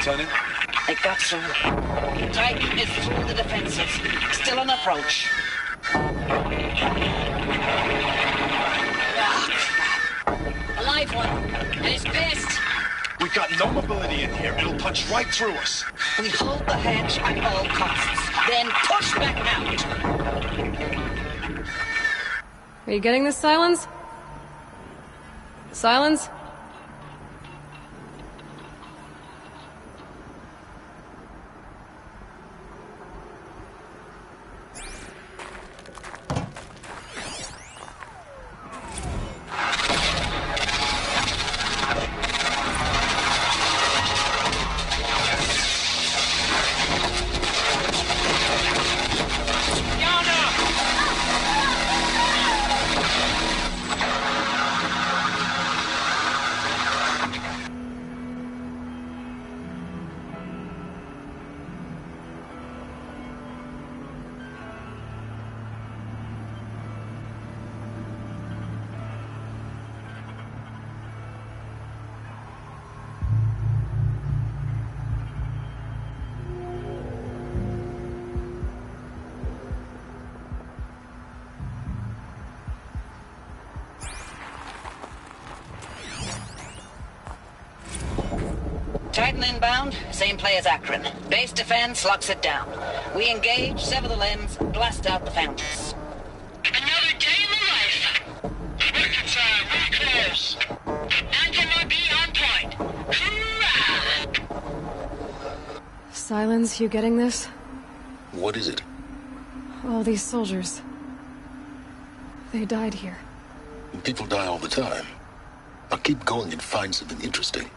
Lieutenant? It got through. Titan is through the defenses. Still on approach. Ah, crap. A live one. And he's pissed. We've got no mobility in here. It'll punch right through us. We hold the hedge at all costs. Then push back out. Are you getting this, Silence? Silence? Titan inbound, same play as Akron. Base defense locks it down. We engage, sever the limbs, blast out the fountains. Another day in the life. Record time, we're close. Anti-MIB on point. Hoorah! Silence, you getting this? What is it? All these soldiers. They died here. People die all the time. Now keep going and find something interesting.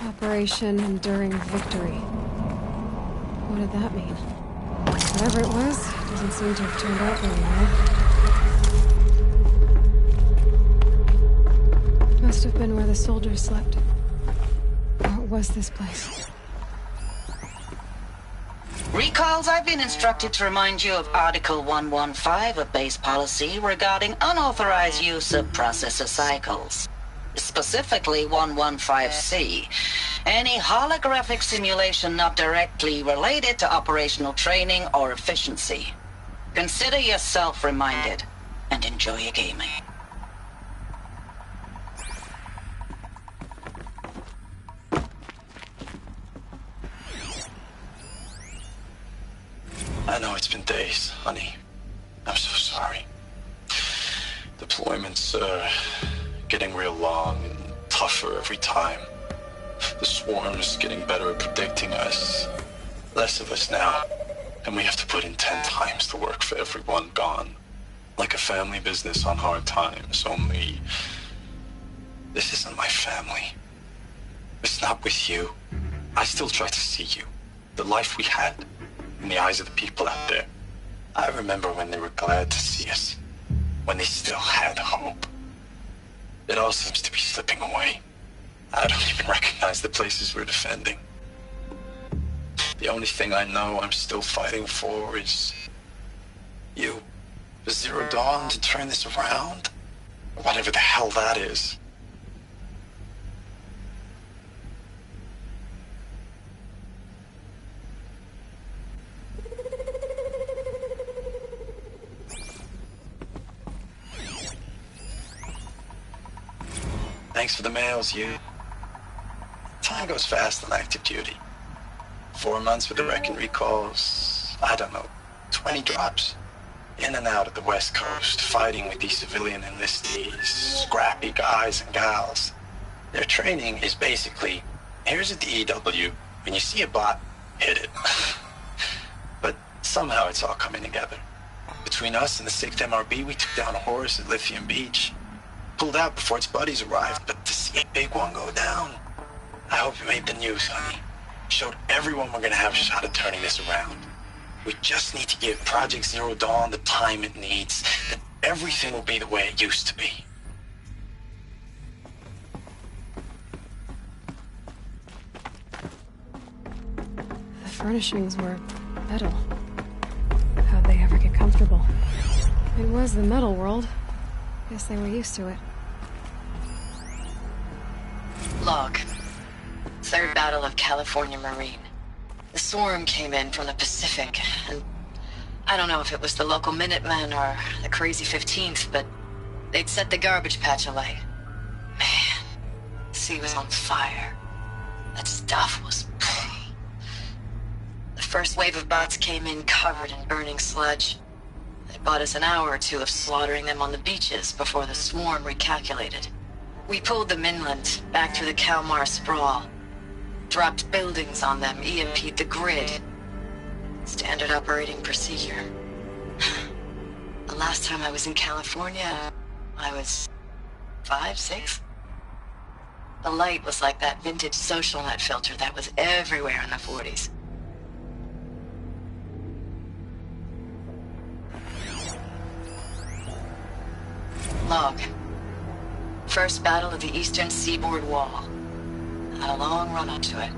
Operation Enduring Victory. What did that mean? Whatever it was, doesn't seem to have turned out very well. Must have been where the soldiers slept. What was this place? Recalls, I've been instructed to remind you of Article 115 of base policy regarding unauthorized use of processor cycles. Specifically 115C. Any holographic simulation not directly related to operational training or efficiency. Consider yourself reminded, and enjoy your gaming. I know it's been days, honey. I'm so sorry. Deployments are getting real long and tougher every time. The swarm is getting better at predicting us. Less of us now, and we have to put in 10 times the work for everyone gone. Like a family business on hard times, only... This isn't my family. It's not with you. I still try to see you. The life we had. In the eyes of the people out there. I remember when they were glad to see us. When they still had hope. It all seems to be slipping away. I don't even recognize the places we're defending. The only thing I know I'm still fighting for is... you. For Zero Dawn to turn this around? Or whatever the hell that is. Thanks for the mails, you. Time goes fast on active duty. 4 months with the wrecking recalls, I don't know, 20 drops. In and out of the West Coast, fighting with these civilian enlistees, scrappy guys and gals. Their training is basically, here's a DEW, when you see a bot, hit it. But somehow it's all coming together. Between us and the 6th MRB, we took down a horse at Lithium Beach. Pulled out before its buddies arrived, but to see a big one go down, I hope it made the news, honey. Showed everyone we're gonna have a shot at turning this around. We just need to give Project Zero Dawn the time it needs, then everything will be the way it used to be. The furnishings were metal. How'd they ever get comfortable? It was the metal world. Guess they were used to it. Log. 3rd Battle of California Marine. The swarm came in from the Pacific, and I don't know if it was the local Minutemen or the crazy 15th, but they'd set the garbage patch alight. Man, the sea was on fire. That stuff was... The first wave of bots came in covered in burning sludge. It bought us an hour or two of slaughtering them on the beaches before the swarm recalculated. We pulled them inland, back through the Kalmar sprawl. Dropped buildings on them, EMP'd the grid. Standard operating procedure. The last time I was in California, I was 5, 6? The light was like that vintage social net filter that was everywhere in the 40s. Log. First battle of the eastern seaboard wall. Had a long run up to it.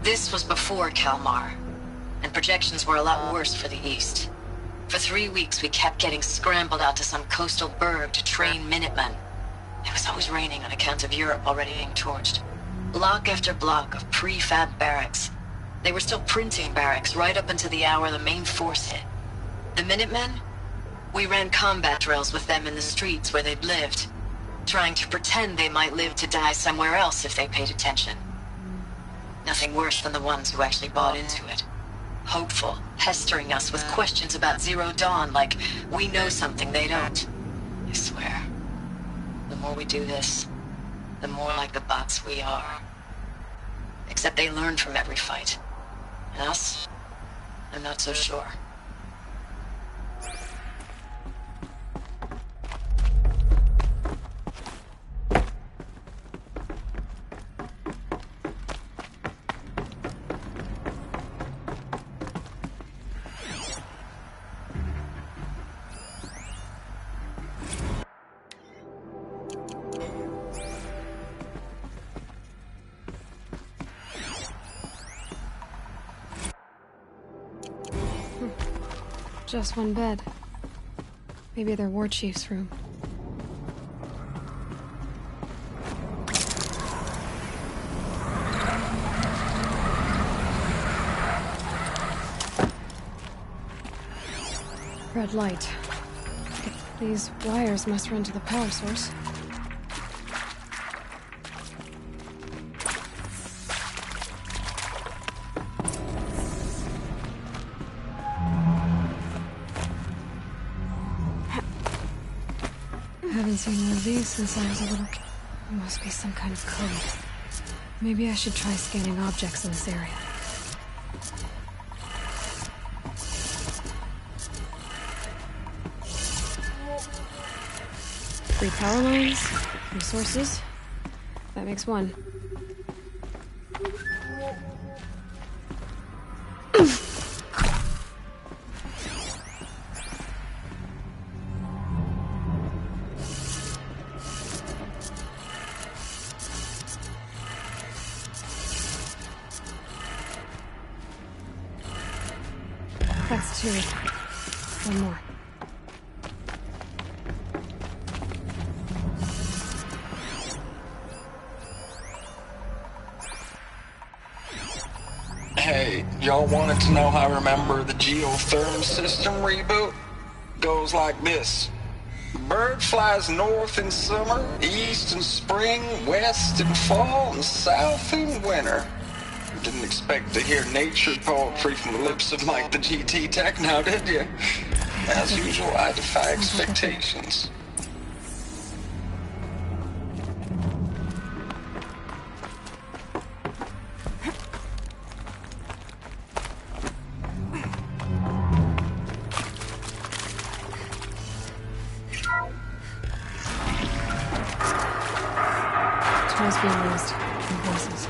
This was before Kalmar, and projections were a lot worse for the east. For 3 weeks we kept getting scrambled out to some coastal burg to train Minutemen. It was always raining on account of Europe already being torched. Block after block of prefab barracks. They were still printing barracks right up until the hour the main force hit. The Minutemen? We ran combat drills with them in the streets where they'd lived, trying to pretend they might live to die somewhere else if they paid attention. Nothing worse than the ones who actually bought into it. Hopeful, pestering us with questions about Zero Dawn like we know something they don't. I swear, the more we do this, the more like the bots we are. Except they learn from every fight. And us? I'm not so sure. just one bed. Maybe their war chief's room. Red light. These wires must run to the power source. Haven't seen one of these since I was a little kid. It must be some kind of code. Maybe I should try scanning objects in this area. Three power lines, three sources. That makes one. That's two. One more. Hey, y'all wanted to know how I remember the geotherm system reboot? Goes like this. Bird flies north in summer, east in spring, west in fall, and south in winter. Didn't expect to hear nature poetry from the lips of Mike the GT Tech now, did you? As usual, I defy expectations. Tries being raised. And voices.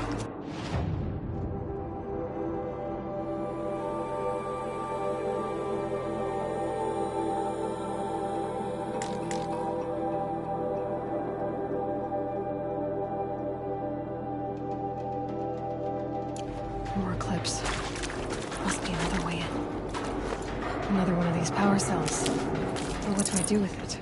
More clips. Must be another way in. Another one of these power cells. But what do I do with it?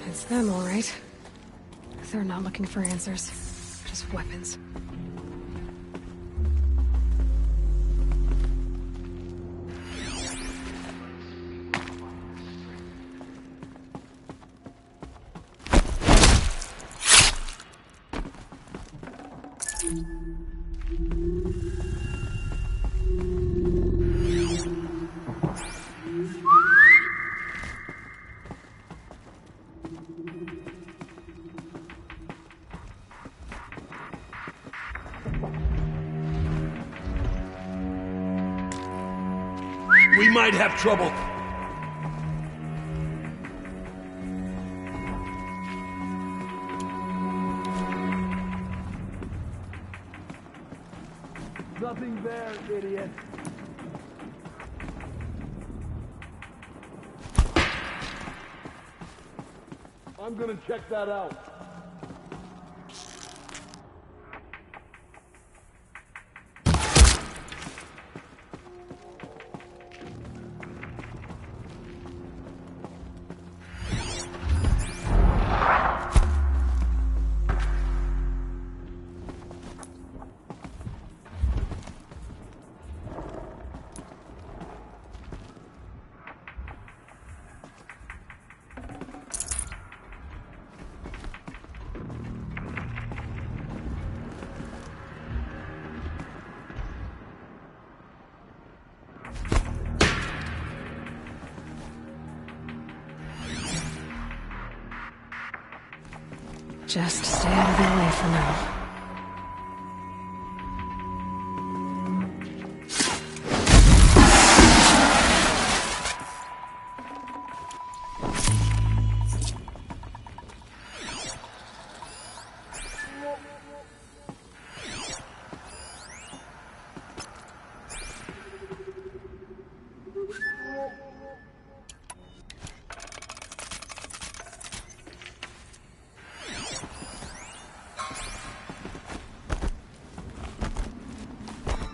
It's them, all right. They're not looking for answers, just weapons. We might have trouble. Nothing there, idiot. I'm gonna check that out. Just stay out of their way for now.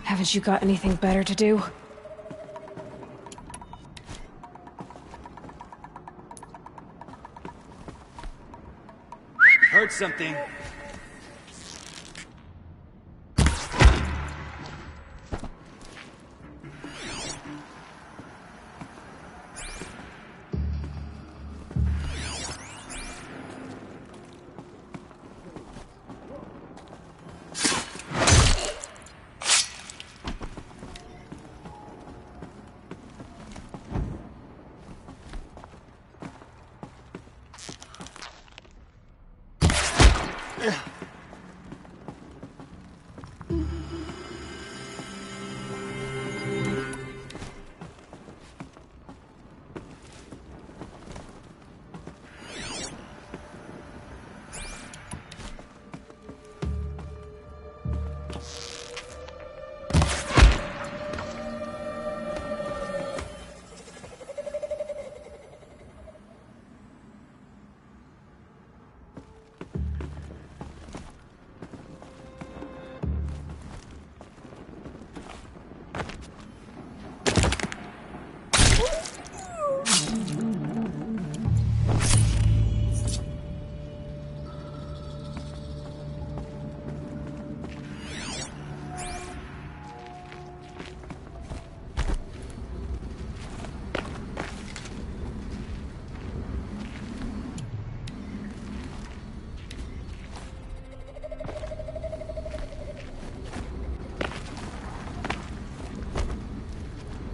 Haven't you got anything better to do? Heard something.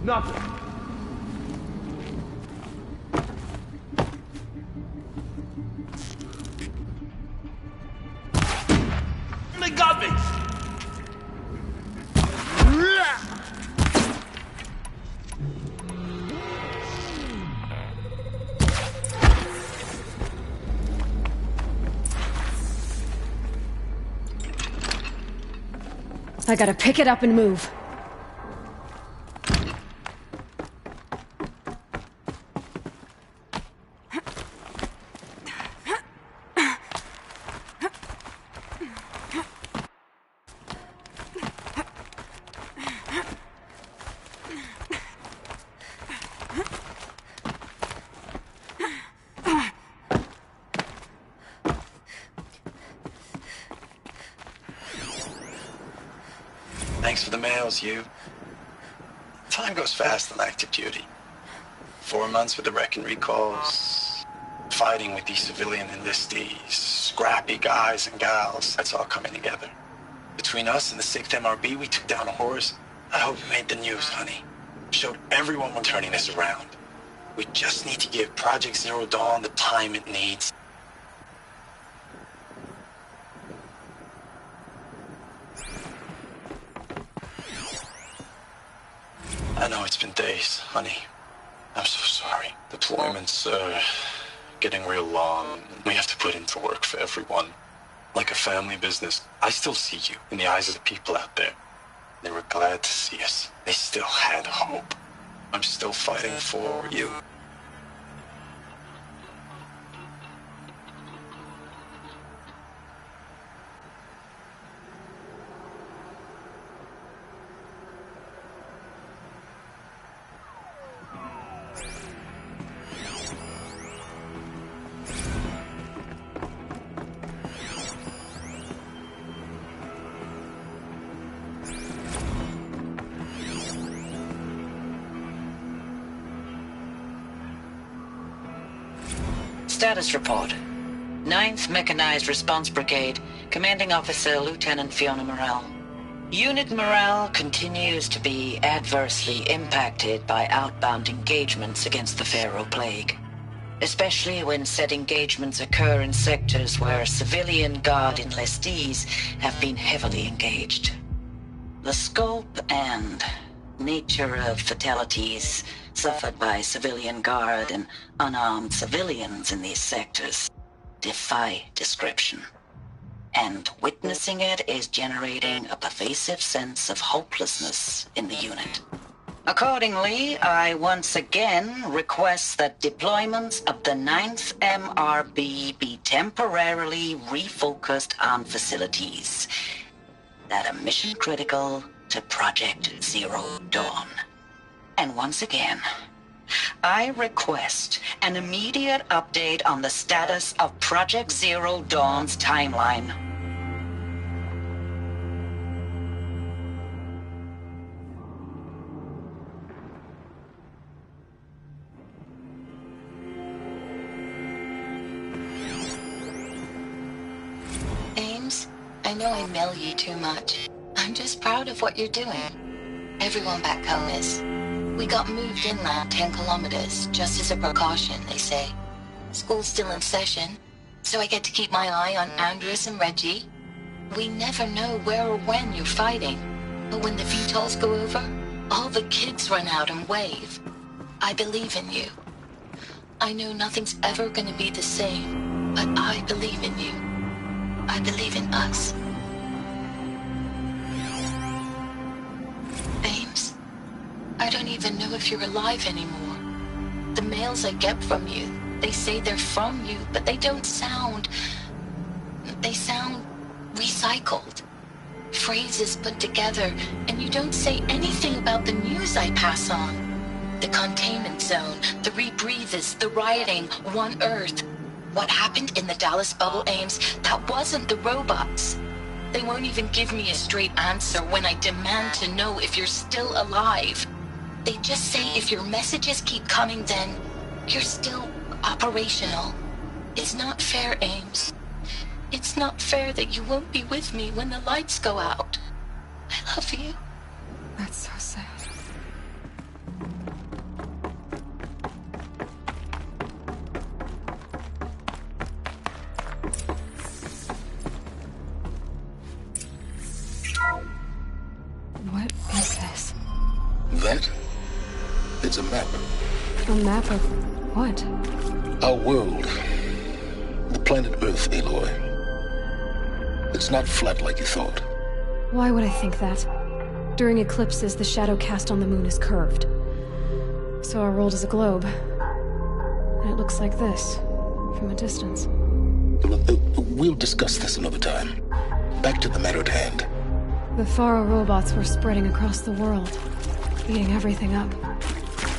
Nothing. They got me! I gotta pick it up and move. Thanks for the mails, you. Time goes fast on active duty. 4 months with the wreck and recalls, fighting with these civilian enlistees, scrappy guys and gals, that's all coming together. Between us and the 6th MRB, we took down a horse. I hope it made the news, honey. Showed everyone we're turning this around. We just need to give Project Zero Dawn the time it needs. I know it's been days, honey. I'm so sorry. Deployments are getting real long. We have to put into work for everyone. Like a family business. I still see you in the eyes of the people out there. They were glad to see us. They still had hope. I'm still fighting for you. Status report. 9th Mechanized Response Brigade, Commanding Officer Lieutenant Fiona Morrell. Unit morale continues to be adversely impacted by outbound engagements against the Pharaoh Plague. especially when said engagements occur in sectors where civilian guard enlistees have been heavily engaged. The scope and nature of fatalities suffered by civilian guard and unarmed civilians in these sectors defy description. And witnessing it is generating a pervasive sense of hopelessness in the unit. Accordingly, I once again request that deployments of the 9th MRB be temporarily refocused on facilities that are mission critical to Project Zero Dawn. And once again, I request an immediate update on the status of Project Zero Dawn's timeline. Ames, I know I mail you too much. I'm just proud of what you're doing. Everyone back home is. We got moved inland 10 kilometers, just as a precaution, they say. School's still in session, so I get to keep my eye on Andres and Reggie. We never know where or when you're fighting, but when the VTOLs go over, all the kids run out and wave. I believe in you. I know nothing's ever gonna be the same, but I believe in you. I believe in us. Ames, I don't even know if you're alive anymore. The mails I get from you, they say they're from you, but they don't sound... They sound recycled. Phrases put together, and you don't say anything about the news I pass on. The containment zone, the rebreathers, the rioting, One Earth. What happened in the Dallas bubble, Ames, that wasn't the robots. They won't even give me a straight answer when I demand to know if you're still alive. They just say if your messages keep coming, then you're still operational. It's not fair, Ames. It's not fair that you won't be with me when the lights go out. I love you. That's so sad. What is this? That? It's a map. A map of what? Our world. The planet Earth, Aloy. It's not flat like you thought. Why would I think that? During eclipses, the shadow cast on the moon is curved. So our world is a globe. And it looks like this, from a distance. We'll discuss this another time. Back to the matter at hand. The Faro robots were spreading across the world, eating everything up.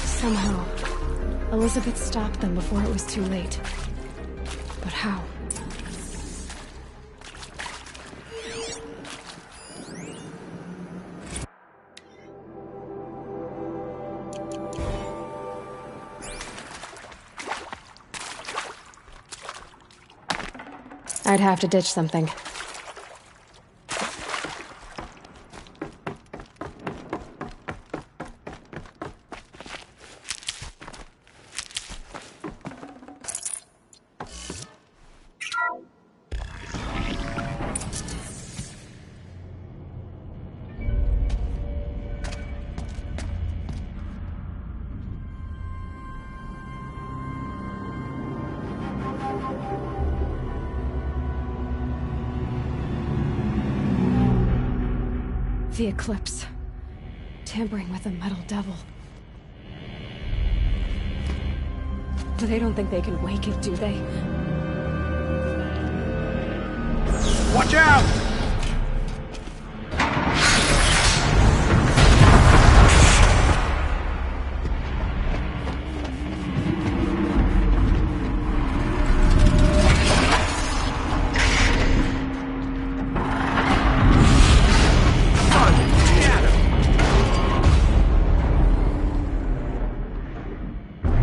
Somehow, Elizabeth stopped them before it was too late. But how? I'd have to ditch something. The eclipse. Tampering with the metal devil. But they don't think they can wake it, do they? Watch out!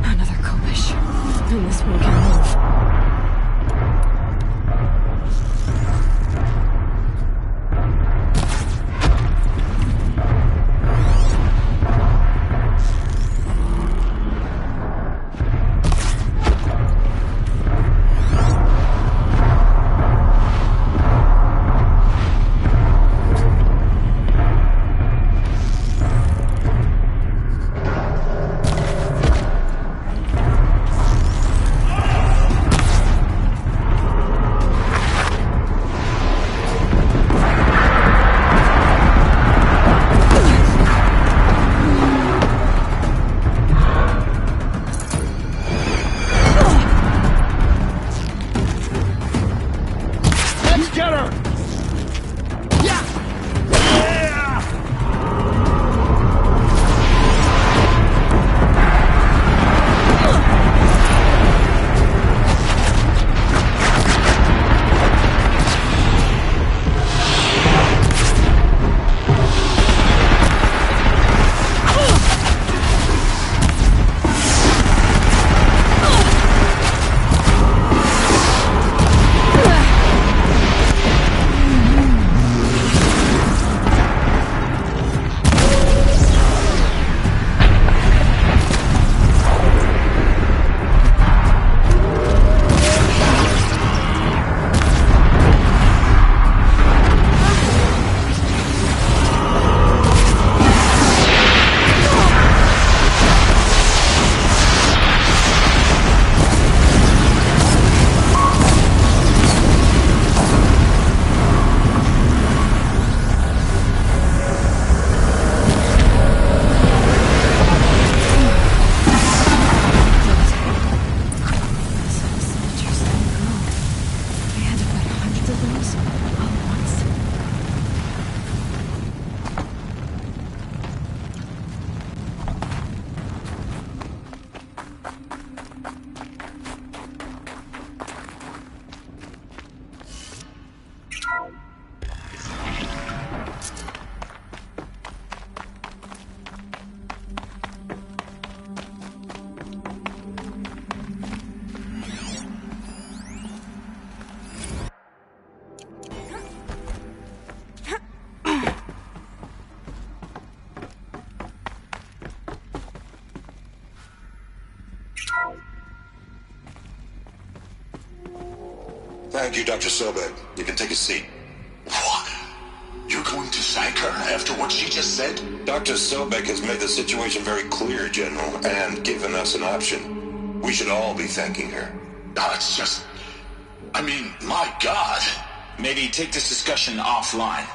Another collision. And this one can move. Thank you, Dr. Sobek. You can take a seat. What? You're going to thank her after what she just said? Dr. Sobek has made the situation very clear, General, and given us an option. We should all be thanking her. It's just... I mean, my God. Maybe take this discussion offline.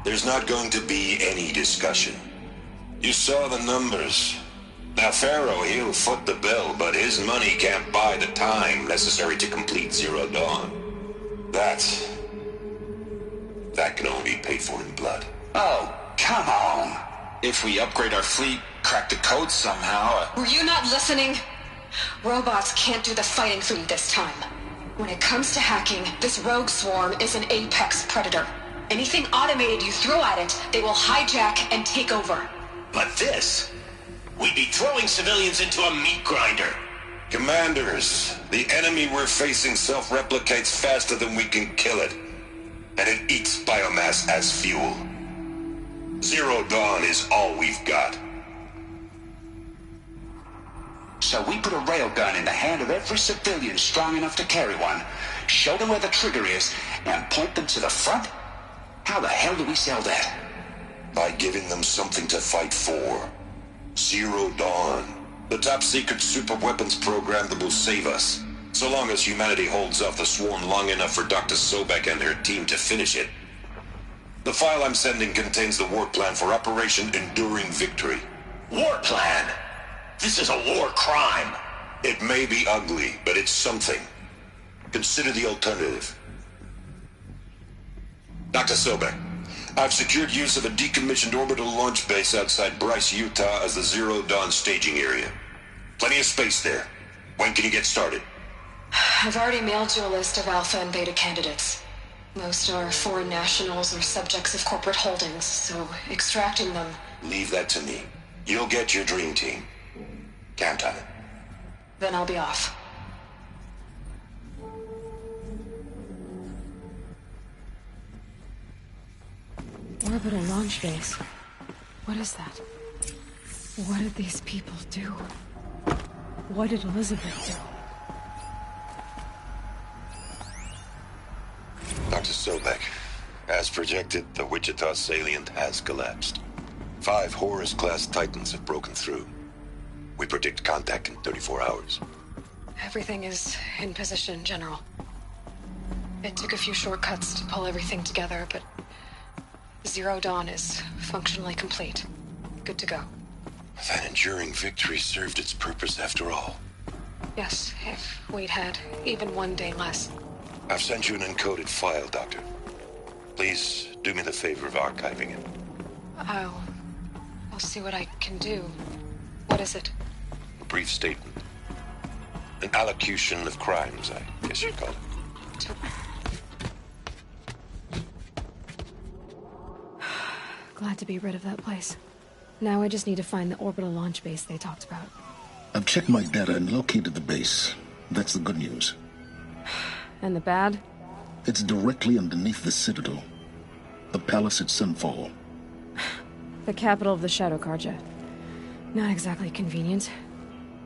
There's not going to be any discussion. You saw the numbers. Now, Pharaoh, he'll foot the bill, but his money can't buy the time necessary to complete Zero Dawn. That can only be paid for in blood. Oh, come on. If we upgrade our fleet, crack the code somehow... Were you not listening? Robots can't do the fighting for you this time. When it comes to hacking, this rogue swarm is an apex predator. Anything automated you throw at it, they will hijack and take over. But this... We'd be throwing civilians into a meat grinder. Commanders, the enemy we're facing self-replicates faster than we can kill it. And it eats biomass as fuel. Zero Dawn is all we've got. So we put a railgun in the hand of every civilian strong enough to carry one, show them where the trigger is, and point them to the front? How the hell do we sell that? By giving them something to fight for. Zero Dawn. The top-secret superweapons program that will save us. So long as humanity holds off the swarm long enough for Dr. Sobek and her team to finish it. The file I'm sending contains the war plan for Operation Enduring Victory. War plan? This is a war crime. It may be ugly, but it's something. Consider the alternative. Dr. Sobek, I've secured use of a decommissioned orbital launch base outside Bryce, Utah as the Zero Dawn staging area. Plenty of space there. When can you get started? I've already mailed you a list of alpha and beta candidates. Most are foreign nationals or subjects of corporate holdings, so extracting them... Leave that to me. You'll get your dream team. Count on it. Then I'll be off. Orbital launch base. What is that? What did these people do? What did Elizabeth do? Dr. Sobek, as projected, the Wichita salient has collapsed. 5 Horus-class Titans have broken through. We predict contact in 34 hours. Everything is in position, General. It took a few shortcuts to pull everything together, but Zero Dawn is functionally complete. Good to go. That enduring victory served its purpose after all. Yes, if we'd had even one day less. I've sent you an encoded file, Doctor. Please do me the favor of archiving it. I'll see what I can do. What is it? A brief statement. An allocution of crimes, I guess you'd call it. Glad to be rid of that place. Now I just need to find the orbital launch base they talked about. I've checked my data and located the base. That's the good news. And the bad? It's directly underneath the Citadel. The palace at Sunfall. The capital of the Shadow Carja. Not exactly convenient.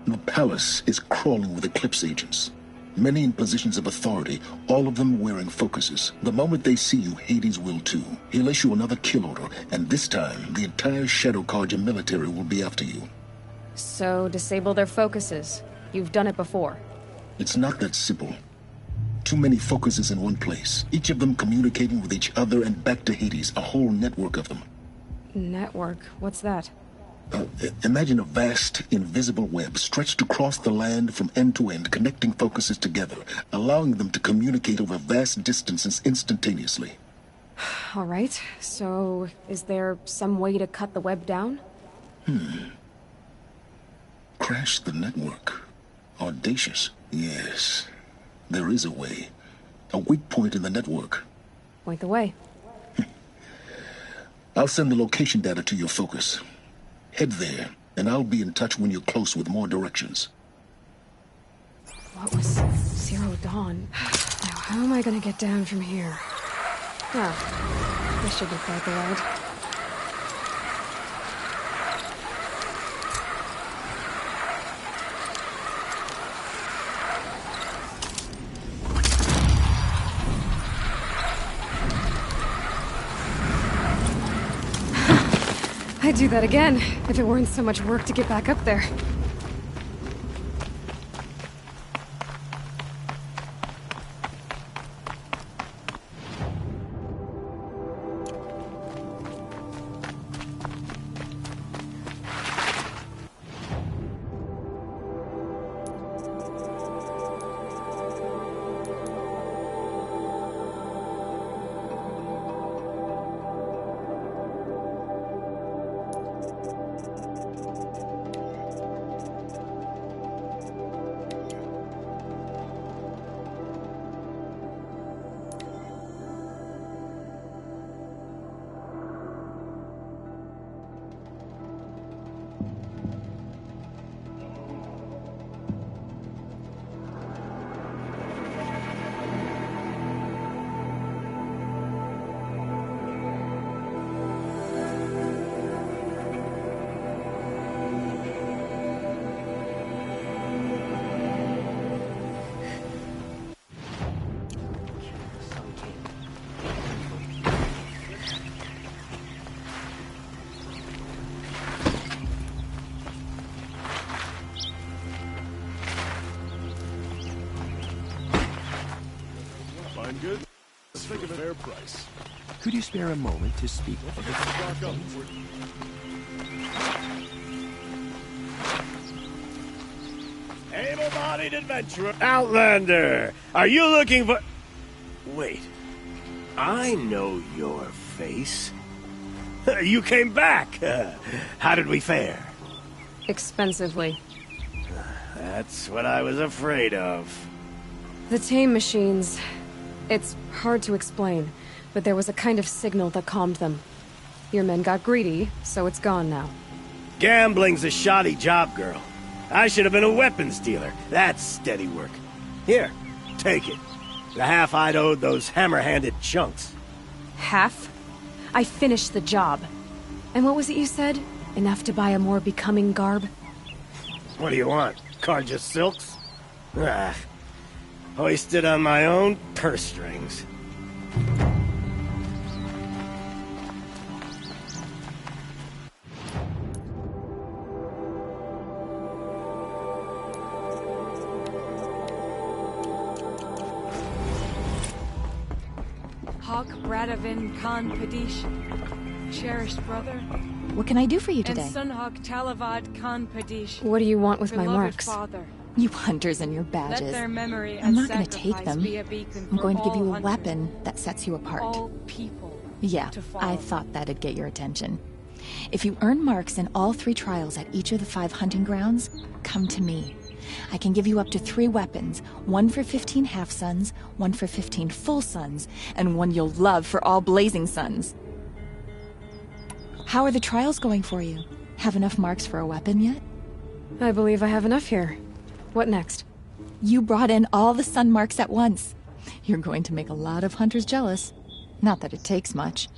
The palace is crawling with Eclipse agents. Many in positions of authority, all of them wearing focuses. The moment they see you, Hades will too. He'll issue another kill order, and this time, the entire Shadow Carja military will be after you. So, disable their focuses. You've done it before. It's not that simple. Too many focuses in one place, each of them communicating with each other and back to Hades, a whole network of them. Network? What's that? Imagine a vast, invisible web stretched across the land from end to end, connecting focuses together, allowing them to communicate over vast distances instantaneously. All right, so is there some way to cut the web down? Crash the network. Audacious. Yes, there is a way. A weak point in the network. Point the way. I'll send the location data to your focus. Head there, and I'll be in touch when you're close with more directions. What was Zero Dawn? Now, how am I gonna get down from here? This should be quite the ride. I'd do that again, if it weren't so much work to get back up there. Good. Let's think of a fair price. Could you spare a moment to speak of the Stock up. Able-bodied adventurer. Outlander, are you looking for... Wait. I know your face. You came back. How did we fare? Expensively. That's what I was afraid of. The tame machines... It's hard to explain, but there was a kind of signal that calmed them. Your men got greedy, so it's gone now. Gambling's a shoddy job, girl. I should have been a weapons dealer. That's steady work. Here, take it. The half I'd owed those hammer-handed chunks. Half? I finished the job. And what was it you said? Enough to buy a more becoming garb? What do you want? Carja silks? Ah, hoisted on my own purse strings. Hawk Bradavin Khan Padish, cherished brother. What can I do for you today? And Sunhawk Talavad Khan Padish. What do you want with my marks? Father. You hunters and your badges. Let their memory I'm and not going to take sacrifice them. be a beacon I'm for going to give all you a hunters, weapon that sets you apart. all people Yeah, to follow. I thought that'd get your attention. If you earn marks in all 3 trials at each of the 5 hunting grounds, come to me. I can give you up to 3 weapons, 1 for 15 half-suns, 1 for 15 full suns, and 1 you'll love for all blazing suns. How are the trials going for you? Have enough marks for a weapon yet? I believe I have enough here. What next? You brought in all the sun marks at once. You're going to make a lot of hunters jealous. Not that it takes much.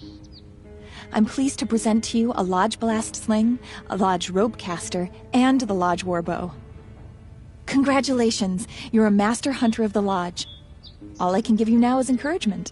I'm pleased to present to you a Lodge Blast Sling, a Lodge Rope Caster, and the Lodge Warbow. Congratulations! You're a master hunter of the Lodge. All I can give you now is encouragement.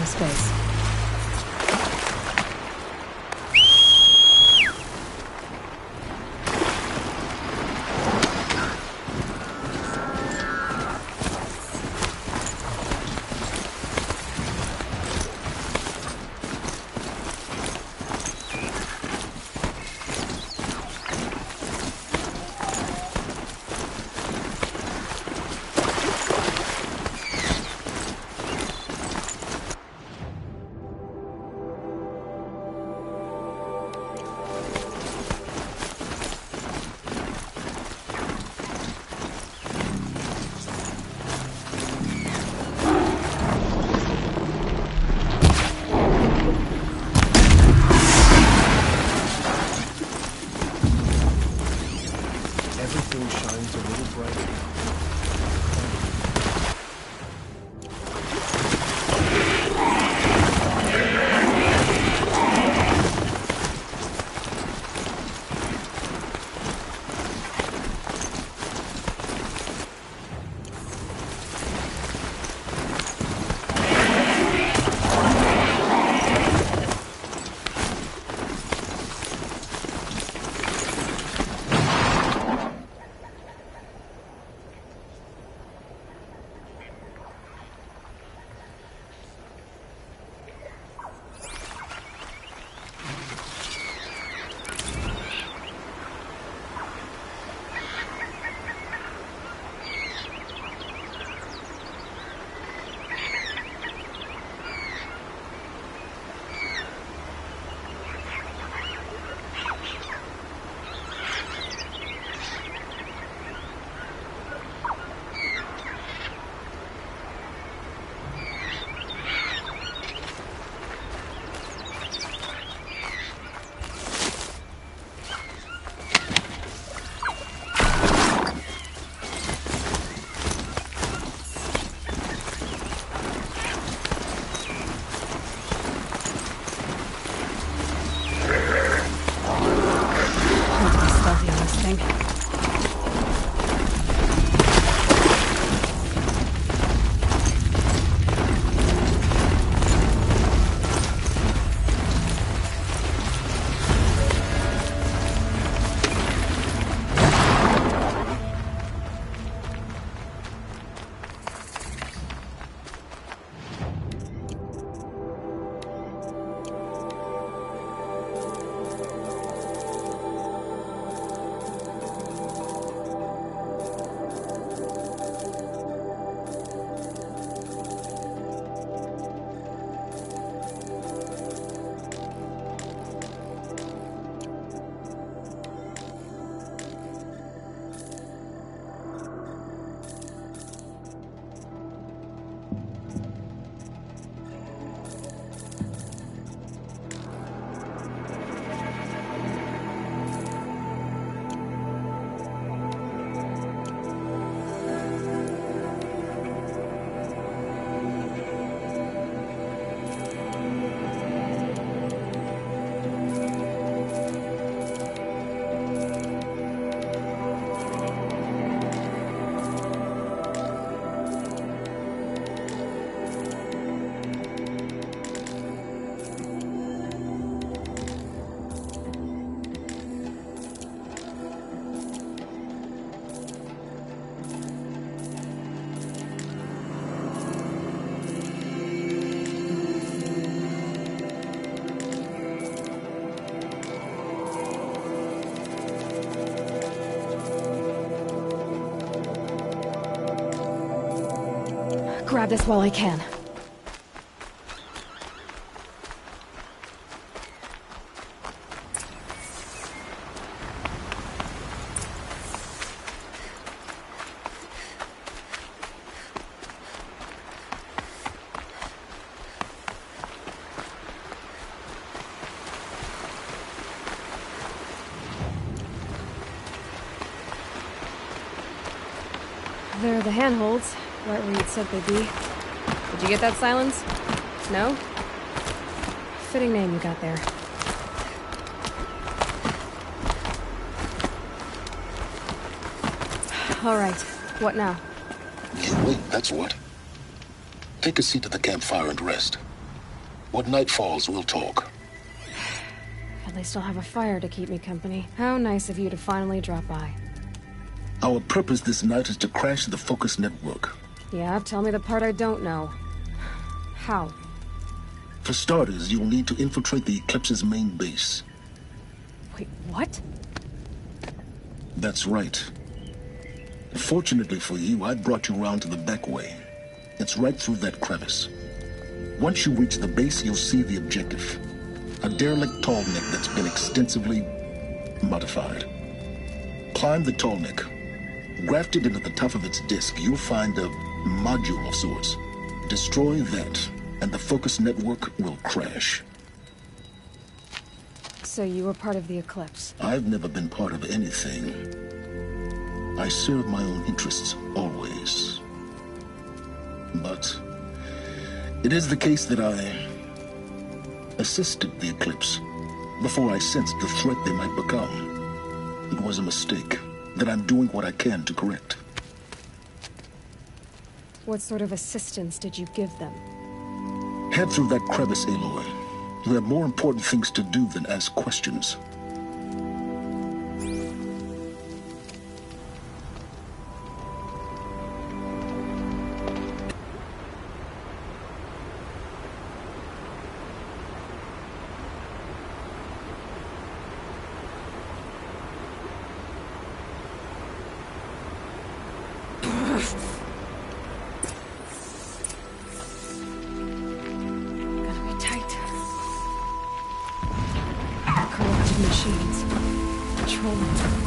space. Everything shines a little brighter. Grab this while I can. There are the handholds, right where you'd said they'd be. Did you get that, Silence? No? Fitting name you got there. All right, what now? You wait, that's what. Take a seat at the campfire and rest. When night falls, we'll talk. At least I'll have a fire to keep me company. How nice of you to finally drop by. Our purpose this night is to crash the Focus network. Yeah, tell me the part I don't know. How? For starters, you'll need to infiltrate the Eclipse's main base. Wait, what? That's right. Fortunately for you, I brought you around to the back way. It's right through that crevice. Once you reach the base, you'll see the objective. A derelict tall neck that's been extensively modified. Climb the tall neck. Grafted into the top of its disk, you'll find a module of sorts. Destroy that, and the Focus network will crash. So you were part of the Eclipse? I've never been part of anything. I serve my own interests, always. But it is the case that I assisted the Eclipse before I sensed the threat they might become. It was a mistake that I'm doing what I can to correct. What sort of assistance did you give them? Head through that crevice, Aloy. You have more important things to do than ask questions. Machines. Patrolling.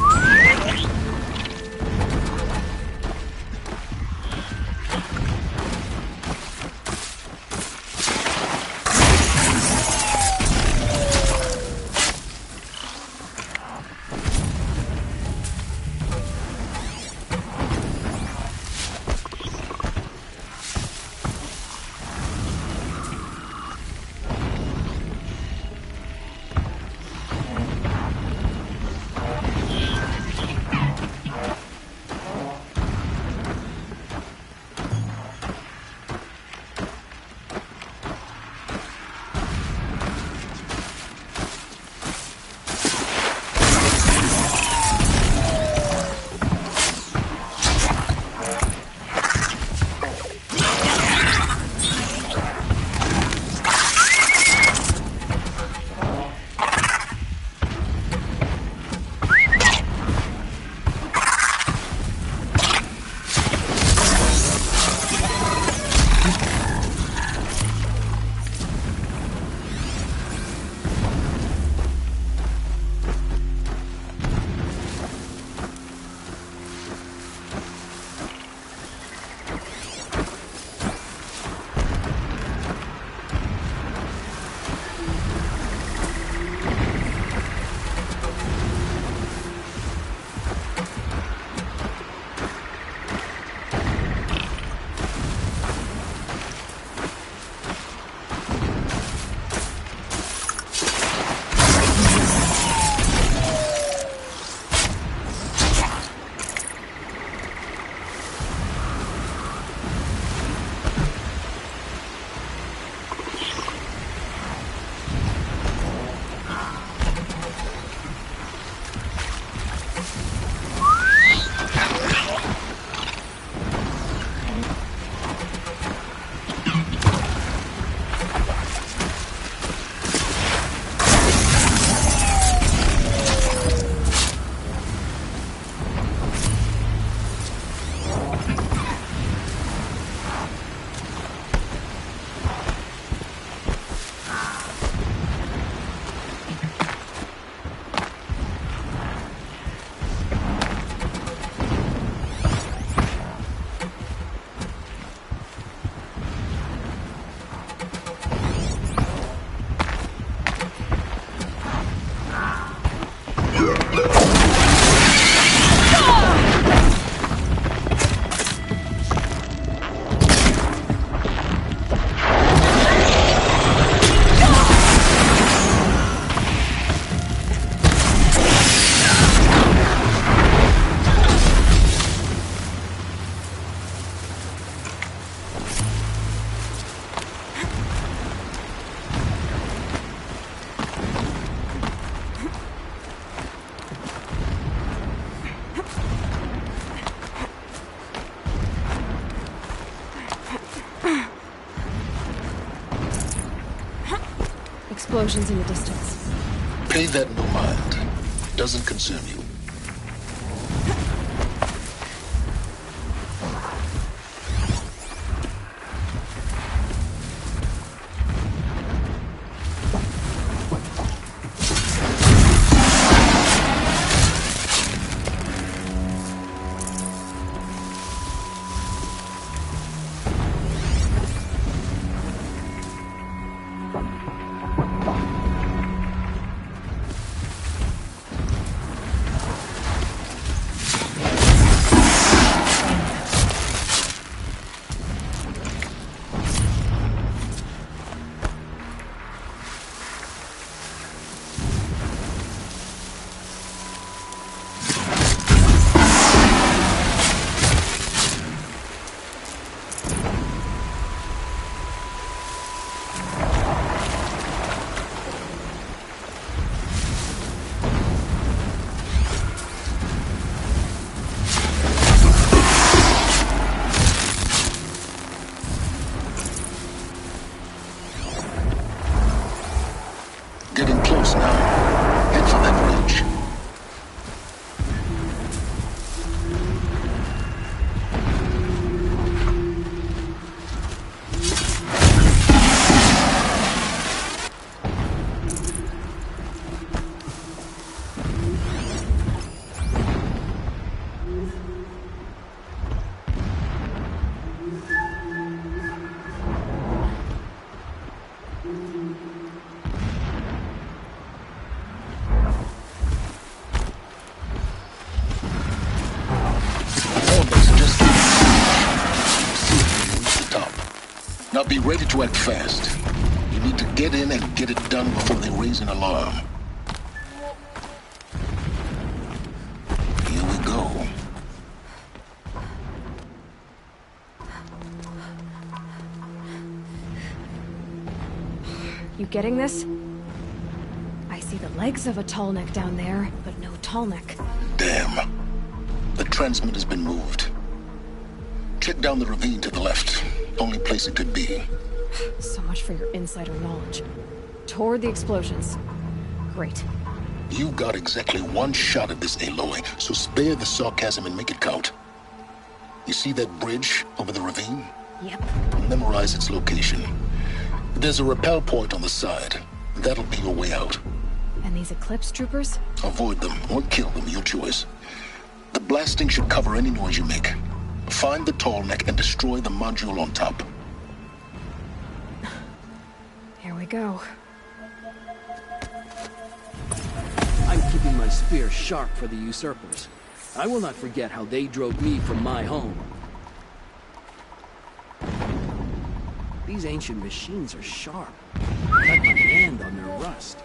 explosions in the distance. Pay that no mind. Doesn't concern you. Getting close now. Head for that ridge. Now be ready to act fast. You need to get in and get it done before they raise an alarm. Here we go. You getting this? I see the legs of a tall neck down there, but no tall neck. Damn. The transmit has been moved. Check down the ravine to the left. Only place it could be. So much for your insider knowledge. Toward the explosions. Great. You got exactly one shot at this, Aloy, so spare the sarcasm and make it count. You see that bridge over the ravine? Yep. Memorize its location. There's a rappel point on the side. That'll be your way out. And these Eclipse troopers? Avoid them or kill them, your choice. The blasting should cover any noise you make. Find the tall neck and destroy the module on top. Here we go. I'm keeping my spear sharp for the usurpers. I will not forget how they drove me from my home. These ancient machines are sharp. Cut my hand on their rust.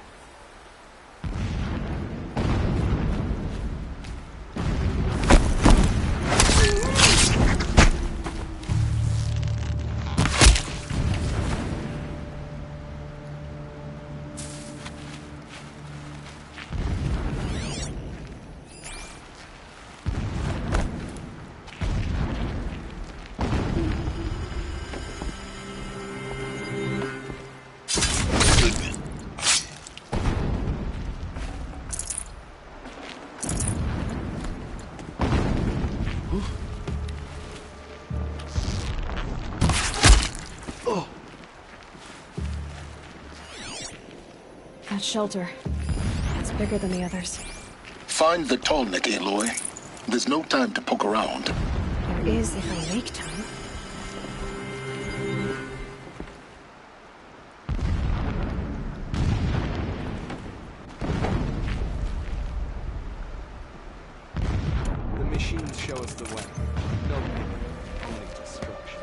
That shelter. It's bigger than the others. Find the tall neck, Aloy. There's no time to poke around. There is if I make time. The machines show us the way. No pain, only destruction.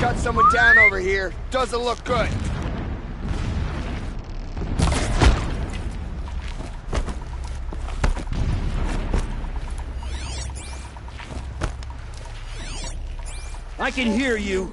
Got someone down over here. Doesn't look good. I can hear you.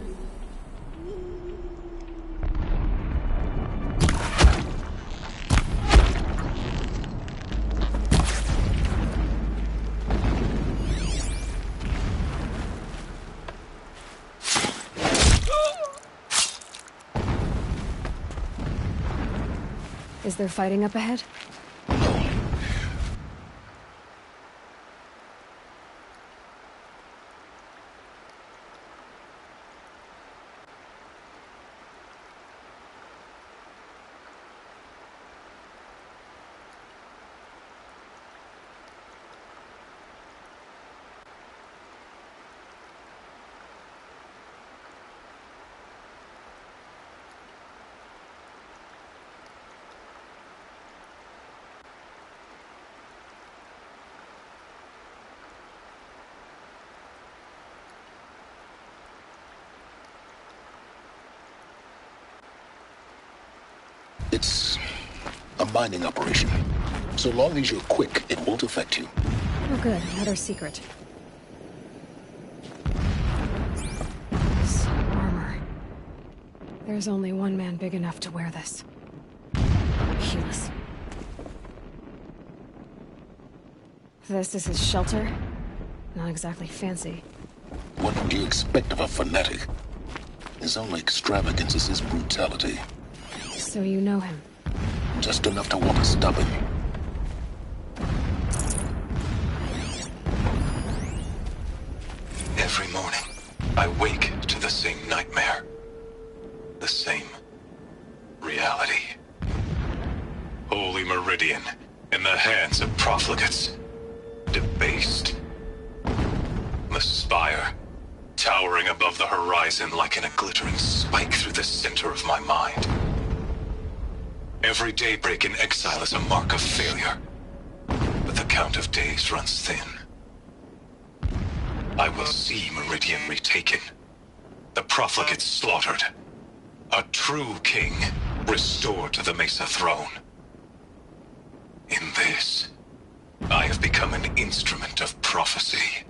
Is there fighting up ahead? It's a mining operation. So long as you're quick, it won't affect you. Oh good, another secret. This armor. There's only one man big enough to wear this. Humus. This is his shelter? Not exactly fancy. What would you expect of a fanatic? His only extravagance is his brutality. So you know him? Just enough to want to stop him. Every morning, I wake to the same nightmare. The same reality. Holy Meridian in the hands of profligates. Debased. The spire, towering above the horizon like a glittering spike through the center of my mind. Every daybreak in exile is a mark of failure, but the count of days runs thin. I will see Meridian retaken, the profligates slaughtered, a true king restored to the Mesa throne. In this, I have become an instrument of prophecy.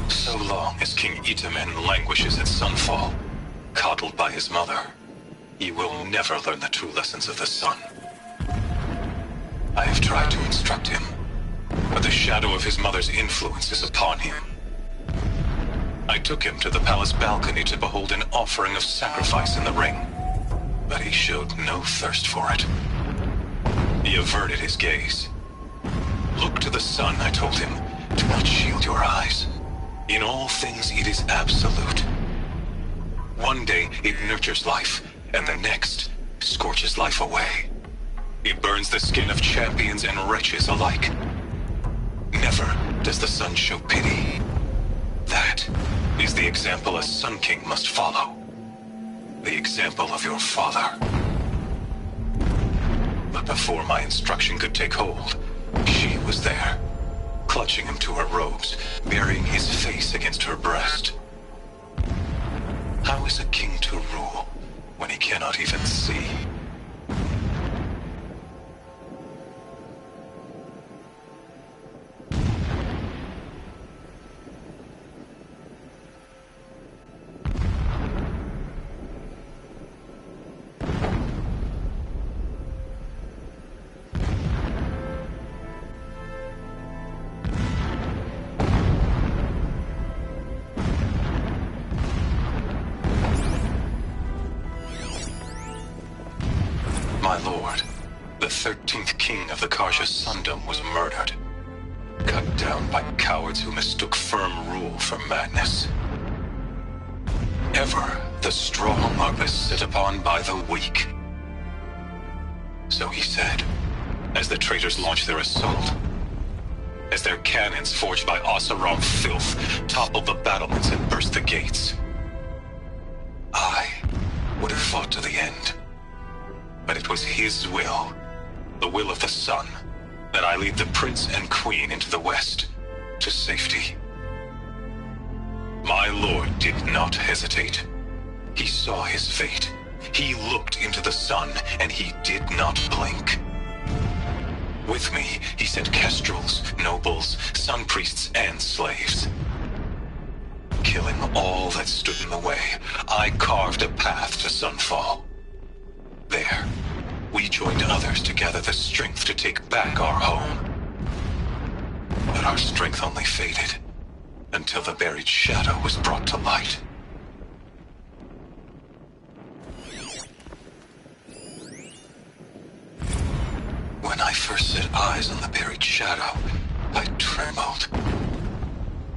So long as King Itamen languishes at Sunfall, coddled by his mother, he will never learn the true lessons of the sun. I have tried to instruct him, but the shadow of his mother's influence is upon him. I took him to the palace balcony to behold an offering of sacrifice in the ring, but he showed no thirst for it. He averted his gaze. Look to the sun, I told him. Do not shield your eyes. In all things, it is absolute. One day, it nurtures life, and the next, scorches life away. It burns the skin of champions and wretches alike. Never does the sun show pity. That is the example a Sun King must follow. The example of your father. But before my instruction could take hold, she was there, clutching him to her robes, burying his face against her breast. How is a king to rule when he cannot even see? My lord, the 13th king of the Karja Sundom was murdered. Cut down by cowards who mistook firm rule for madness. Ever the strong are beset upon by the weak. So he said, as the traitors launched their assault. As their cannons forged by Oseram filth toppled the battlements and burst the gates. I would have fought to the end. But it was his will, the will of the sun, that I lead the prince and queen into the west, to safety. My lord did not hesitate. He saw his fate. He looked into the sun, and he did not blink. With me, he sent kestrels, nobles, sun priests, and slaves. Killing all that stood in the way, I carved a path to sunfall. There, we joined others to gather the strength to take back our home. But our strength only faded, until the buried shadow was brought to light. When I first set eyes on the buried shadow, I trembled.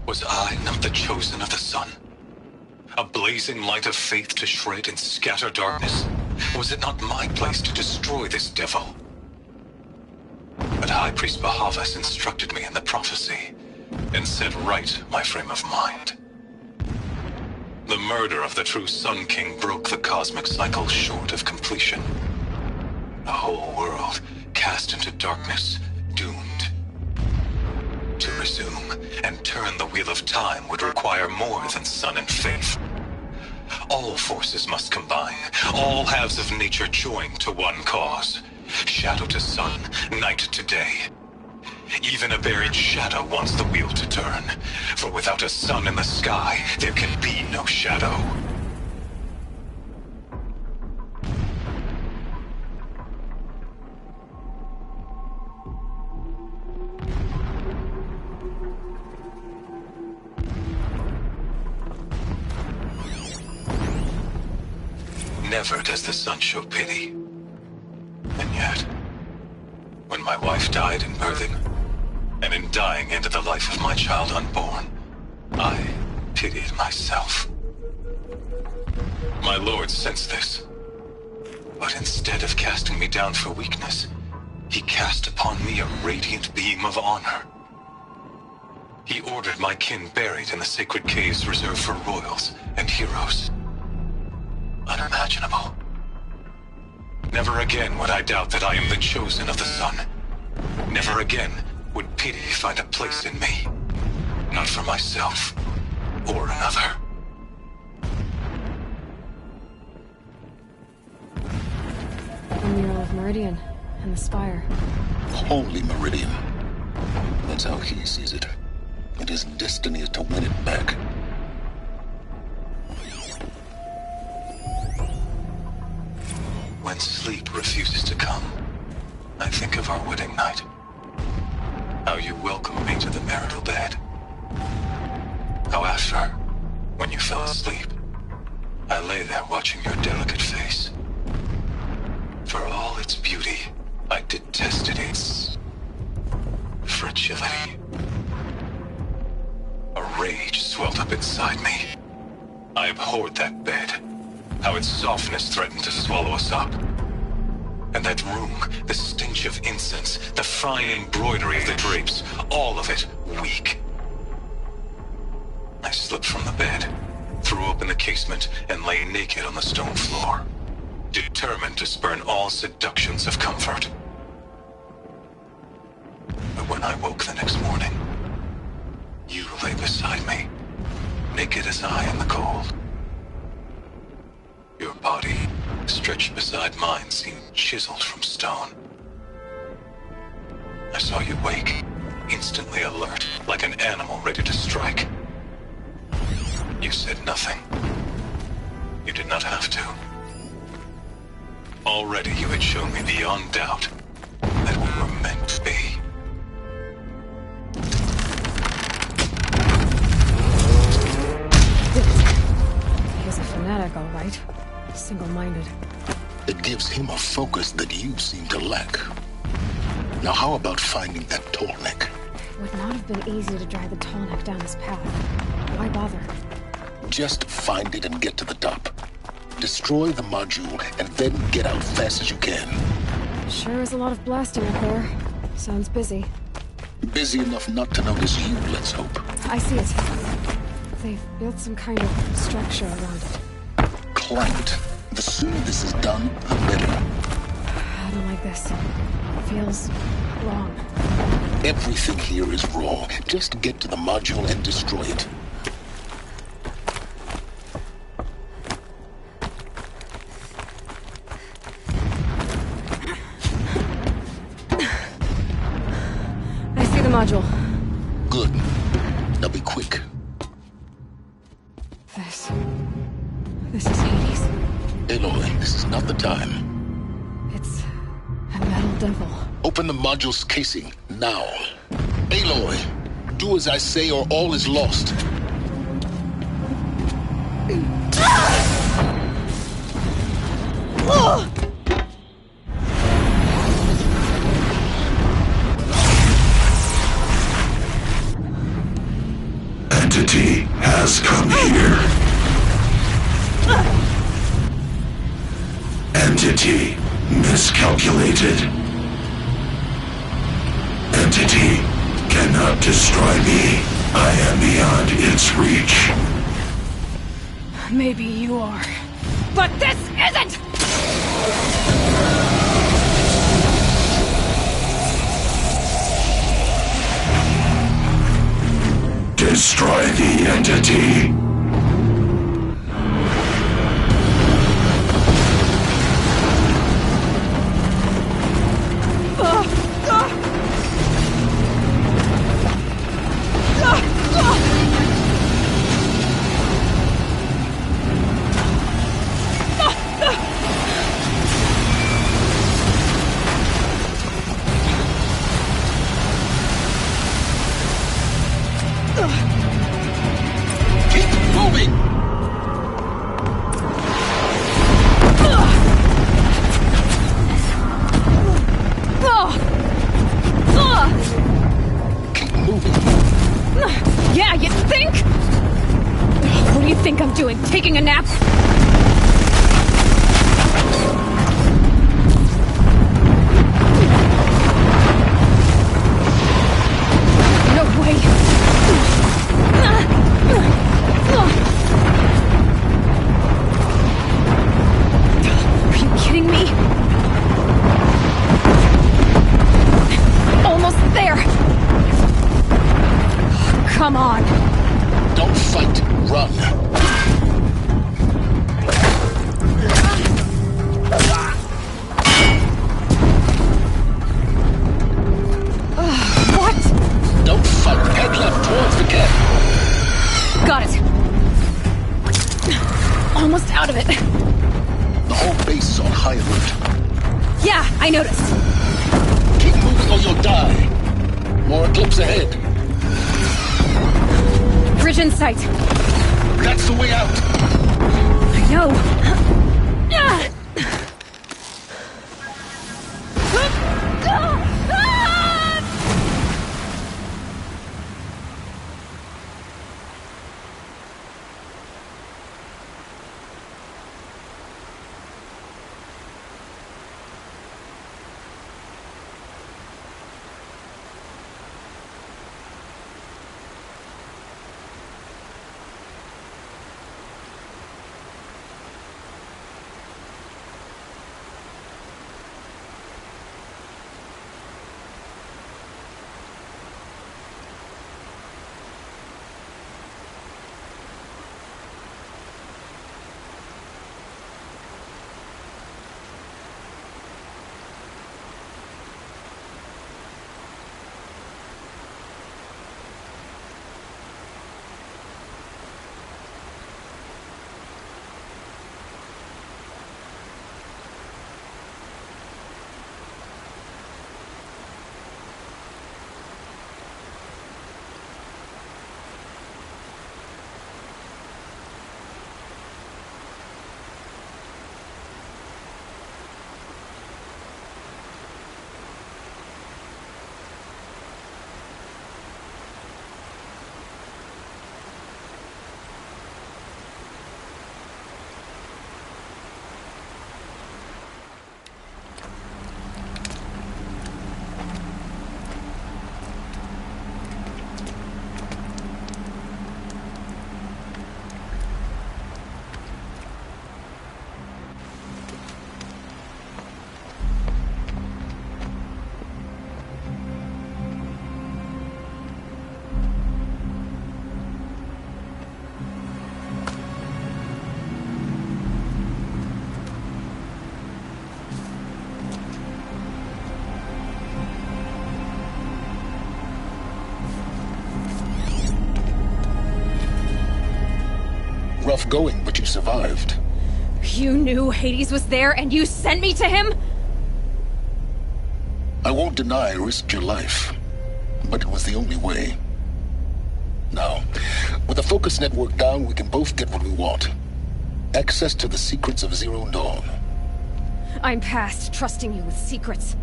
Was I not the chosen of the sun? A blazing light of faith to shred and scatter darkness? Was it not my place to destroy this devil? But High Priest Bahavas instructed me in the prophecy, and set right my frame of mind. The murder of the true Sun King broke the cosmic cycle short of completion. The whole world cast into darkness, doomed. To resume and turn the wheel of time would require more than sun and faith. All forces must combine, all halves of nature join to one cause. Shadow to sun, night to day. Even a buried shadow wants the wheel to turn, for without a sun in the sky, there can be no shadow. Never does the sun show pity. And yet, when my wife died in birthing, and in dying into the life of my child unborn, I pitied myself. My lord sensed this, but instead of casting me down for weakness, he cast upon me a radiant beam of honor. He ordered my kin buried in the sacred caves reserved for royals and heroes. Unimaginable. Never again would I doubt that I am the chosen of the sun. Never again would pity find a place in me. Not for myself or another. The mural of Meridian and the spire. Holy Meridian. That's how he sees it. And his destiny is to win it back. When sleep refuses to come, I think of our wedding night. How you welcomed me to the marital bed. How after, when you fell asleep, I lay there watching your delicate face. For all its beauty, I detested its fragility. A rage swelled up inside me. I abhorred that bed. How its softness threatened to swallow us up. And that room, the stench of incense, the fine embroidery of the drapes, all of it weak. I slept slipped from the bed, threw open the casement, and lay naked on the stone floor, determined to spurn all seductions of comfort. But when I woke the next morning, you lay beside me, naked as I in the cold. Your body, stretched beside mine, seemed chiseled from stone. I saw you wake, instantly alert, like an animal ready to strike. You said nothing. You did not have to. Already you had shown me beyond doubt that we were meant to be. He's a fanatic, all right. Single-minded. It gives him a focus that you seem to lack. Now how about finding that tall neck? It would not have been easy to drag the tall neck down this path. Why bother? Just find it and get to the top. Destroy the module and then get out fast as you can. Sure is a lot of blasting up there. Sounds busy. Busy enough not to notice you, let's hope. I see it. They've built some kind of structure around it. Climb it. The sooner this is done, the better. I don't like this. It feels wrong. Everything here is wrong. Just get to the module and destroy it. I see the module. Good. Now be quick. This is Hades. Aloy, this is not the time. It's a metal devil. Open the module's casing, now. Aloy, do as I say or all is lost. Entity has come here. Entity miscalculated. Entity cannot destroy me. I am beyond its reach. Maybe you are. But this isn't! Destroy the entity. Yeah, you think? What do you think I'm doing? Taking a nap? No way! Are you kidding me? Almost there! Come on! Don't fight, run. What? Don't fight. Head left towards the cat. Got it. Almost out of it. The whole base is on high alert. Yeah, I noticed. Keep moving or you'll die. More eclipse ahead. Bridge in sight. That's the way out. I know. rough going, but you survived. You knew Hades was there and you sent me to him? I won't deny I risked your life, but it was the only way. Now, with the focus network down, we can both get what we want. Access to the secrets of Zero Dawn. I'm past trusting you with secrets.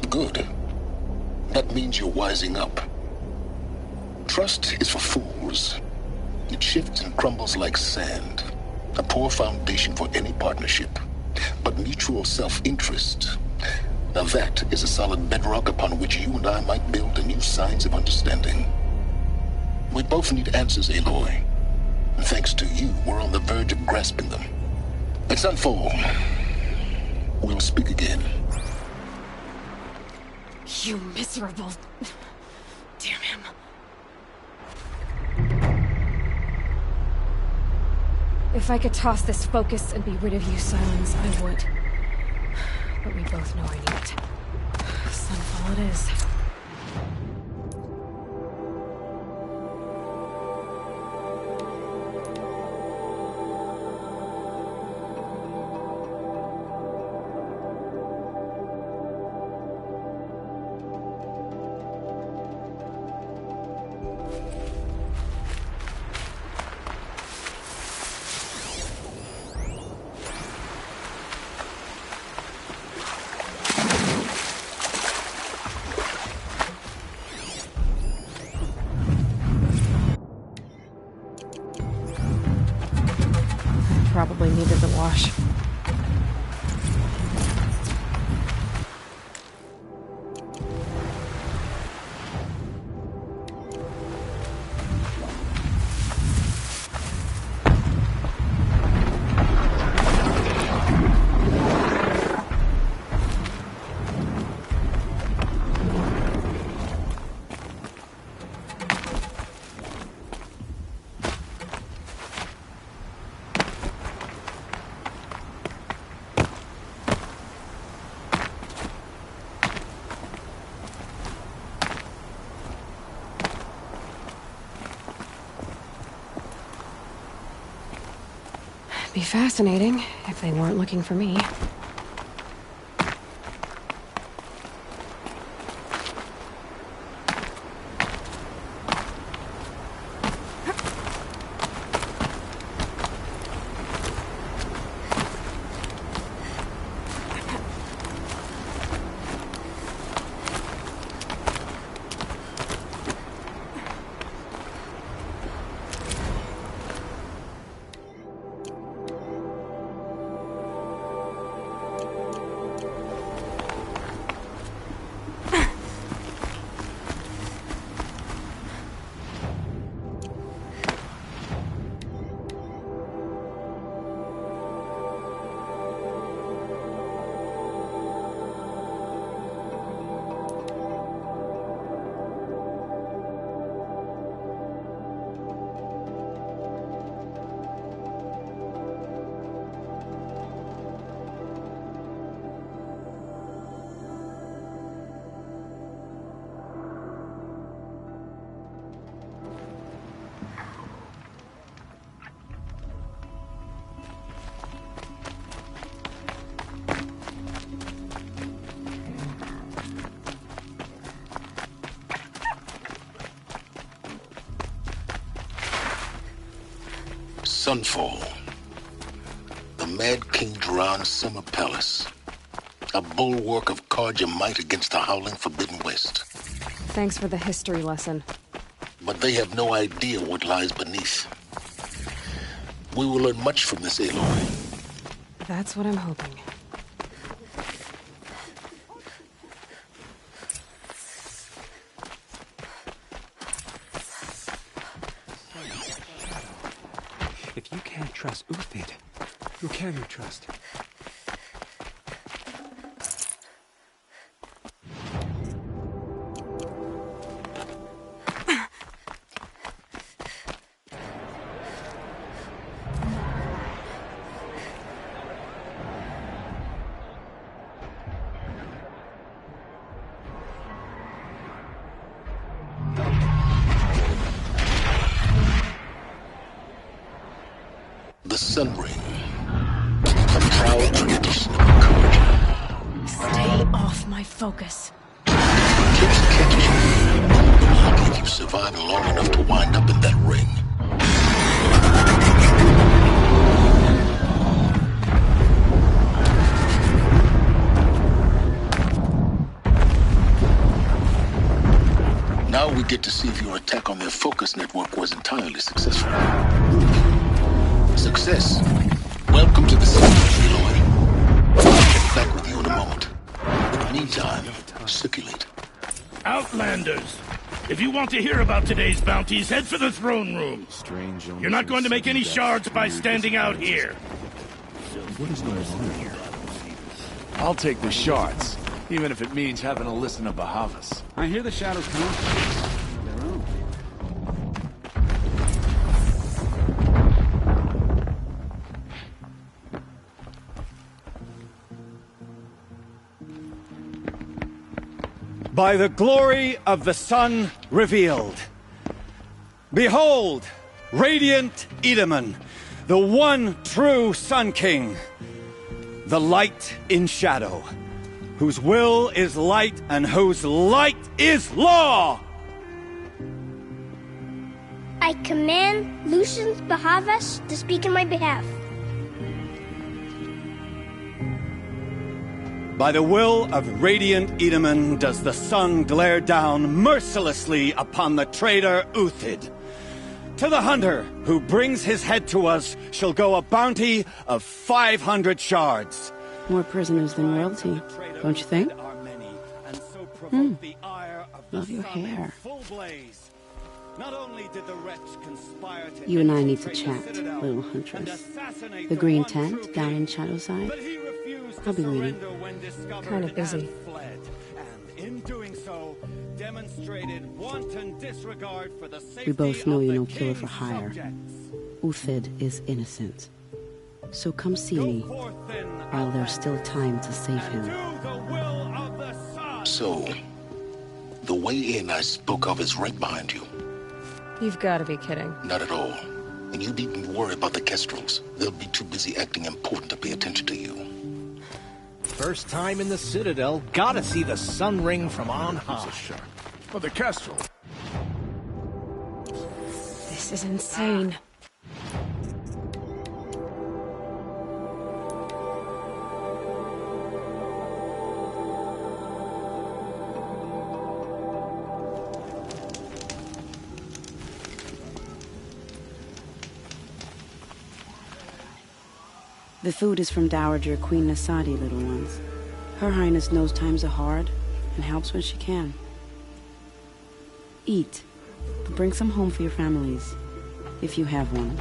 Good. That means you're wising up. Trust is for fools. It shifts and crumbles like sand. A poor foundation for any partnership. But mutual self-interest, now that is a solid bedrock upon which you and I might build a new science of understanding. We both need answers, Aloy. And thanks to you, we're on the verge of grasping them. At Sunfall, we'll speak again. You miserable... Damn him. If I could toss this focus and be rid of you, Silence, I would. But we both know I need it. Sunfall it is. Probably needed the wash. Be fascinating if they weren't looking for me. Sunfall. The Mad King Duran's summer palace. A bulwark of Carja might against the howling Forbidden West. Thanks for the history lesson. But they have no idea what lies beneath. We will learn much from this, Aloy. That's what I'm hoping. If you can't trust Uthid, who can you trust? Sun Ring. A proud tradition of encouragement. Stay off my focus. Kids catches you. Lucky if you survive long enough to wind up in that ring. Now we get to see if your attack on their focus network was entirely successful. Success. Welcome to the city, Eloy. I'll get back with you in a moment. In the meantime, circulate. Outlanders! If you want to hear about today's bounties, head for the throne room. You're not going to make any shards by standing out here. What is going on here? I'll take the shards, even if it means having to listen to Bahavas. I hear the shadows come. Their own. By the glory of the sun revealed. Behold, radiant Edaman, the one true Sun King, the light in shadow, whose will is light and whose light is law! I command Lucius Bahavas to speak in my behalf. By the will of radiant Edaman does the sun glare down mercilessly upon the traitor Uthid. To the hunter who brings his head to us shall go a bounty of 500 shards. More prisoners than royalty, don't you think? Love your hair. You and I need to chat, little huntress. The green tent down in Shadowside? I'll be waiting. Kind of busy. We both know you're no killer for hire. Uthid is innocent. So come see me while there's still time to save him. So, the way in I spoke of is right behind you. You've got to be kidding. Not at all. And you needn't worry about the Kestrels. They'll be too busy acting important to pay attention to you. First time in the Citadel, gotta see the sun ring from on high. But the Kestrel. This is insane. The food is from Dowager Queen Nasadi, little ones. Her Highness knows times are hard and helps when she can. Eat, but bring some home for your families, if you have one.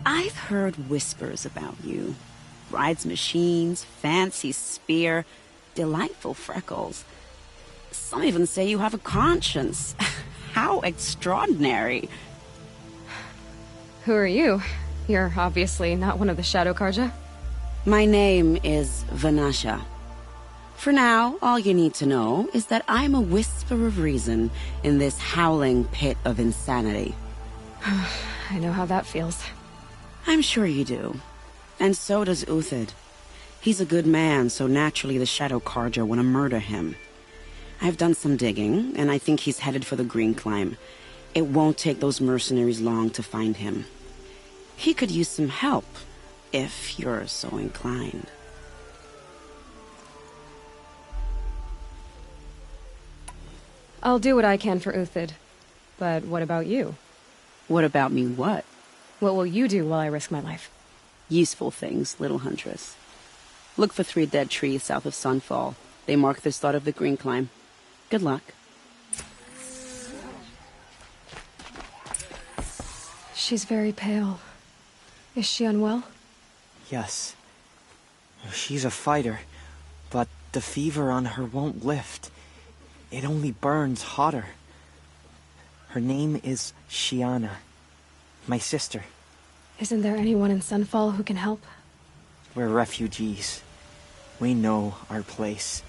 I've heard whispers about you. Rides machines, fancy spear, delightful freckles. Some even say you have a conscience. How extraordinary. Who are you? You're obviously not one of the Shadow Karja. My name is Vanasha. For now, all you need to know is that I'm a whisper of reason in this howling pit of insanity. I know how that feels. I'm sure you do. And so does Uthid. He's a good man, so naturally the Shadow Karja want to murder him. I've done some digging, and I think he's headed for the Green Climb. It won't take those mercenaries long to find him. He could use some help, if you're so inclined. I'll do what I can for Uthid. But what about you? What about me what? What will you do while I risk my life? Useful things, little huntress. Look for 3 dead trees south of Sunfall. They mark the start of the Green Climb. Good luck. She's very pale. Is she unwell? Yes. She's a fighter, but the fever on her won't lift. It only burns hotter. Her name is Shiana, my sister. Isn't there anyone in Sunfall who can help? We're refugees. We know our place.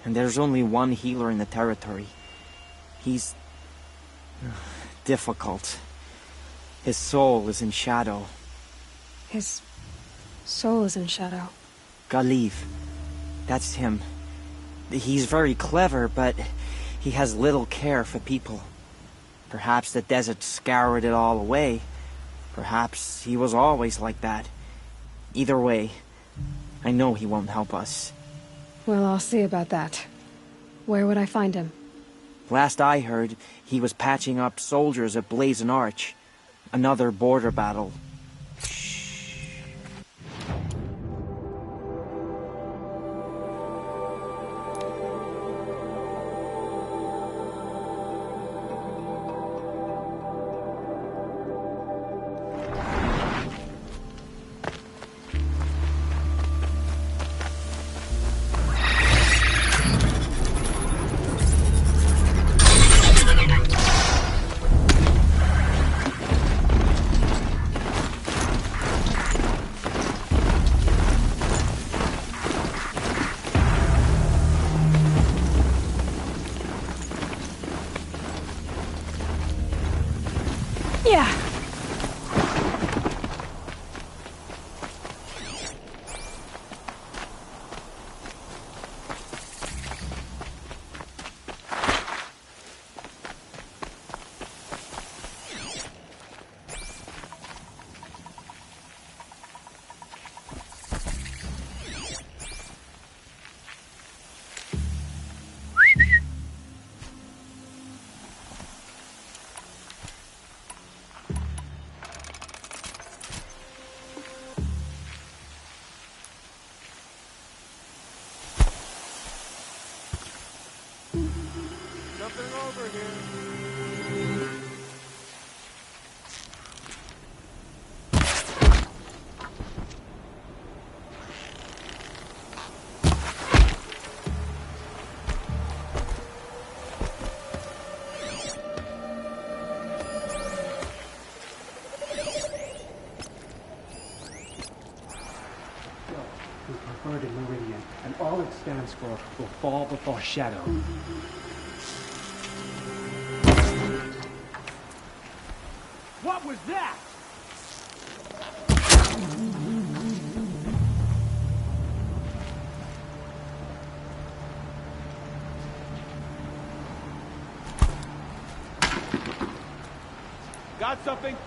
And there's only one healer in the territory. He's difficult. His soul is in shadow. His soul is in shadow. Galiv. That's him. He's very clever, but he has little care for people. Perhaps the desert scoured it all away. Perhaps he was always like that. Either way, I know he won't help us. Well, I'll see about that. Where would I find him? Last I heard, he was patching up soldiers at Blazon Arch. Another border battle. Yeah. Perverted Meridian, and all it stands for will fall before Shadow. What was that? Got something?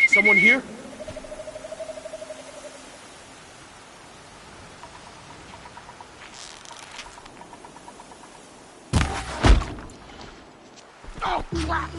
Someone here? Oh, crap!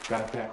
Got it back.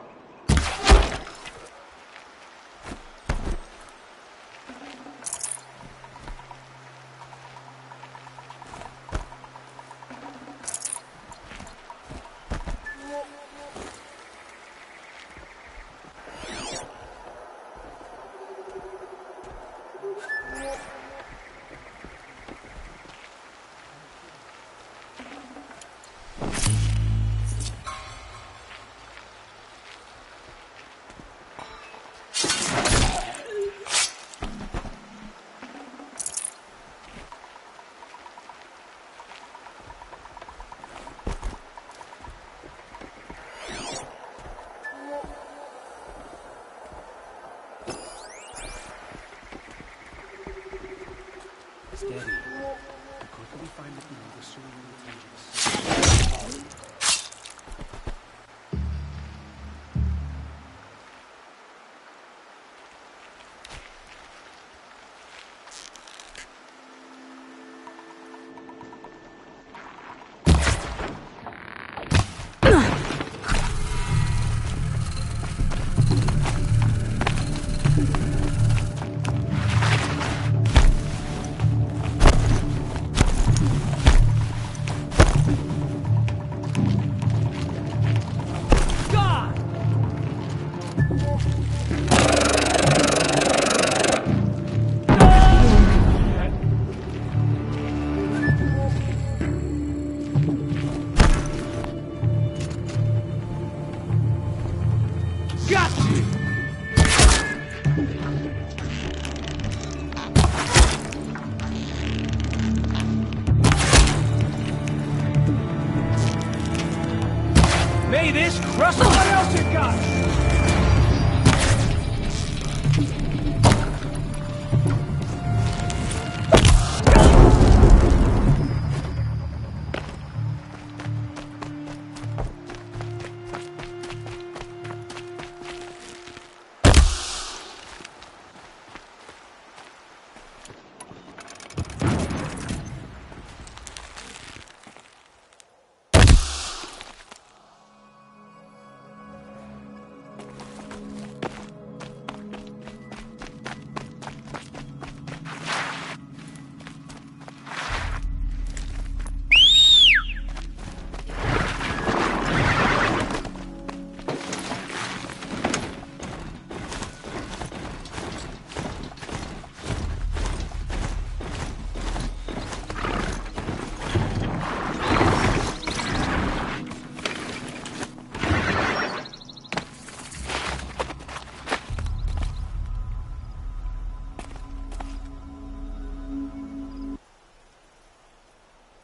May this crush what else you got?